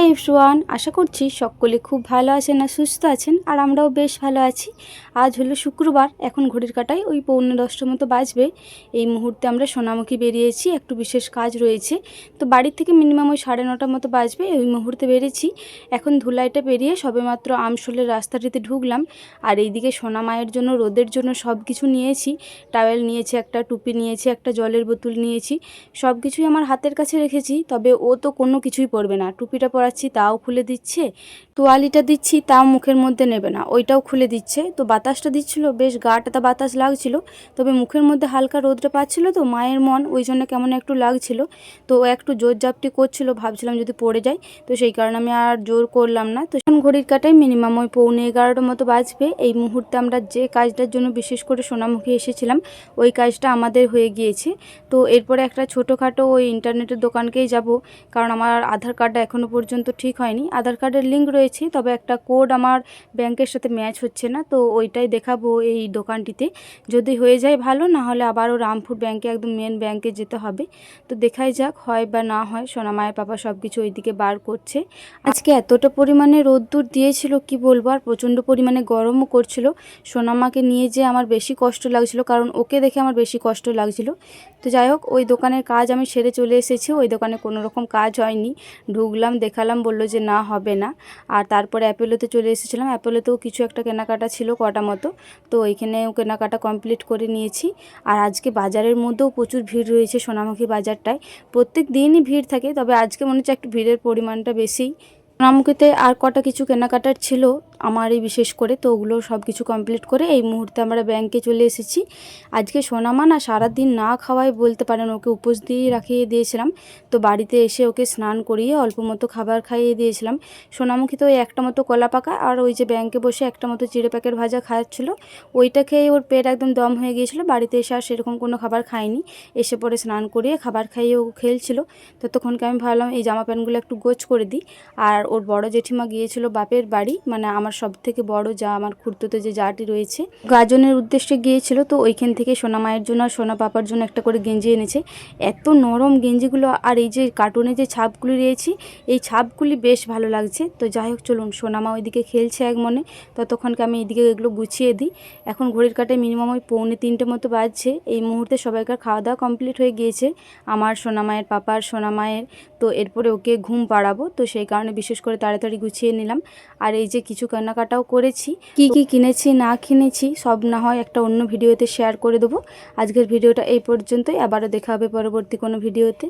Hi everyone, আশা করছি সকলে খুব ভালো আছেন আর সুস্থ আছেন। আর আমরাও বেশ ভালো আছি। আজ হলো শুক্রবার, এখন ঘড়ির কাঁটায় ওই 9:45টার মতো বাজবে। এই মুহূর্তে আমরা সোনামুখী বেরিয়েছি, একটু বিশেষ কাজ রয়েছে। তো বাড়ির থেকে মিনিমাম ওই 9:30টার মতো বাজবে, ওই মুহূর্তে বেরিয়েছি। এখন ধুলাইটা পেরিয়ে সবেমাত্র আমশোলের রাস্তাটিতে ঢুকলাম। আর এইদিকে সোনা মায়ের জন্য রোদের জন্য সব কিছু নিয়েছি। টাওয়েল নিয়েছি, একটা টুপি নিয়েছি, একটা জলের বোতল নিয়েছি। সব কিছুই আমার হাতের কাছে রেখেছি, তবে ও তো কোনো কিছুই পরবে না। টুপিটা পরাচ্ছি তাও খুলে দিচ্ছে, তোয়ালিটা দিচ্ছি তাও মুখের মধ্যে নেবে না, ওইটাও খুলে দিচ্ছে। তো বাতাসটা দিচ্ছিল, বেশ গাটা বাতাস লাগছিল, তবে মুখের মধ্যে হালকা রোদটা পাচ্ছিল। তো মায়ের মন ওই জন্য কেমন একটু লাগছিল। তো ও একটু জোর জাপটি করছিল, ভাবছিলাম যদি পড়ে যায়, তো সেই কারণে আমি আর জোর করলাম না। তো এখন ঘড়ির কাটায় মিনিমাম ওই 11:15টার মতো বাজবে। এই মুহূর্তে আমরা যে কাজটার জন্য বিশেষ করে সোনামুখী এসেছিলাম, ওই কাজটা আমাদের হয়ে গিয়েছে। তো এরপরে একটা ছোটোখাটো ওই ইন্টারনেটের দোকানকেই যাব, কারণ আমার আধার কার্ডটা এখনও পর্যন্ত ঠিক হয়নি। আধার কার্ডের লিঙ্ক রয়েছে, তবে একটা কোড আমার ব্যাংকের সাথে ম্যাচ হচ্ছে না, তো ওইটাই দেখাবো এই দোকানটিতে। যদি হয়ে যায় ভালো, না হলে আবারও রামপুর ব্যাংকে, একদম মেন ব্যাংকে যেতে হবে। তো দেখাই যাক হয় বা না হয়। সোনামায়ের পাপা সব কিছু ওইদিকে বার করছে। আজকে এতটা পরিমাণে রোদ্দুর দিয়েছিল কি বলবো, আর প্রচণ্ড পরিমাণে গরমও করছিল। সোনামাকে নিয়ে যে আমার বেশি কষ্ট লাগছিল, কারণ ওকে দেখে আমার বেশি কষ্ট লাগছিল। তো যাই হোক, ওই দোকানের কাজ আমি সেরে চলে এসেছি। ওই দোকানে কোনো রকম কাজ হয়নি, ঢুকলাম, দেখালাম, বললো যে না হবে না। আর তারপরে অ্যাপোলোতে চলে এসেছিলাম। অ্যাপোলোতেও কিছু একটা কেনাকাটা ছিল কটা মতো, তো ওইখানেও কেনাকাটা কমপ্লিট করে নিয়েছি। আর আজকে বাজারের মধ্যেও প্রচুর ভিড় রয়েছে সোনামুখী বাজারটায়। প্রত্যেক দিনই ভিড় থাকে, তবে আজকে মনে হচ্ছে একটু ভিড়ের পরিমাণটা বেশি। সোনামুখীতে আর কটা কিছু কেনাকাটার ছিল আমারই বিশেষ করে, তো ওগুলো সব কিছু কমপ্লিট করে এই মুহূর্তে আমরা ব্যাংকে চলে এসেছি। আজকে সোনামা না সারাদিন না খাওয়াই বলতে পারেন, ওকে উপোস দিয়েই রাখিয়ে দিয়েছিলাম। তো বাড়িতে এসে ওকে স্নান করিয়ে অল্প মতো খাবার খাইয়ে দিয়েছিলাম। সোনামুখী তো ওই একটা মতো কলা পাকা আর ওই যে ব্যাংকে বসে একটা মতো চিড়ে প্যাকেট ভাজা খাচ্ছিলো, ওইটা খেয়ে ওর পেট একদম দম হয়ে গিয়েছিলো। বাড়িতে এসে আর সেরকম কোনো খাবার খায়নি, এসে পরে স্নান করিয়ে খাবার খাইয়ে ও খেলছিল। ততক্ষণকে আমি ভাবলাম এই জামা প্যান্টগুলো একটু গোছ করে দিই। আর ওর বড় জেঠিমা গিয়েছিল বাপের বাড়ি, মানে আমার সব থেকে বড় যা, আমার খুড়তুতো যে জাটি রয়েছে, গাজনের উদ্দেশ্যে গিয়েছিল। তো ওইখান থেকে সোনা মায়ের জন্য আর সোনা পাপার জন্য একটা করে গেঞ্জি এনেছে। এত নরম গেঞ্জিগুলো, আর এই যে কার্টুনে যে ছাপগুলি রয়েছে, এই ছাপগুলি বেশ ভালো লাগছে। তো যাই হোক, চলুন, সোনা মা ওইদিকে খেলছে এক মনে, ততক্ষণকে আমি এইদিকে এগুলো গুছিয়ে দিই। এখন ঘড়ির কাটায় মিনিমাম ওই 2:45 মতো বাজছে। এই মুহূর্তে সবাইকার খাওয়া দাওয়া কমপ্লিট হয়ে গিয়েছে, আমার সোনা মায়ের পাপার, সোনা মায়ের। তো এরপরে ওকে ঘুম পাড়াবো, তো সেই কারণে বিশেষ করে তাড়াতাড়ি গুছিয়ে নিলাম। আর এই যে কিছু কেনাকাটাও করেছি, কি কি কিনেছি না কিনেছি সব না হয় একটা অন্য ভিডিওতে শেয়ার করে দেবো। আজকের ভিডিওটা এই পর্যন্তই, আবারও দেখা হবে পরবর্তী কোনো ভিডিওতে।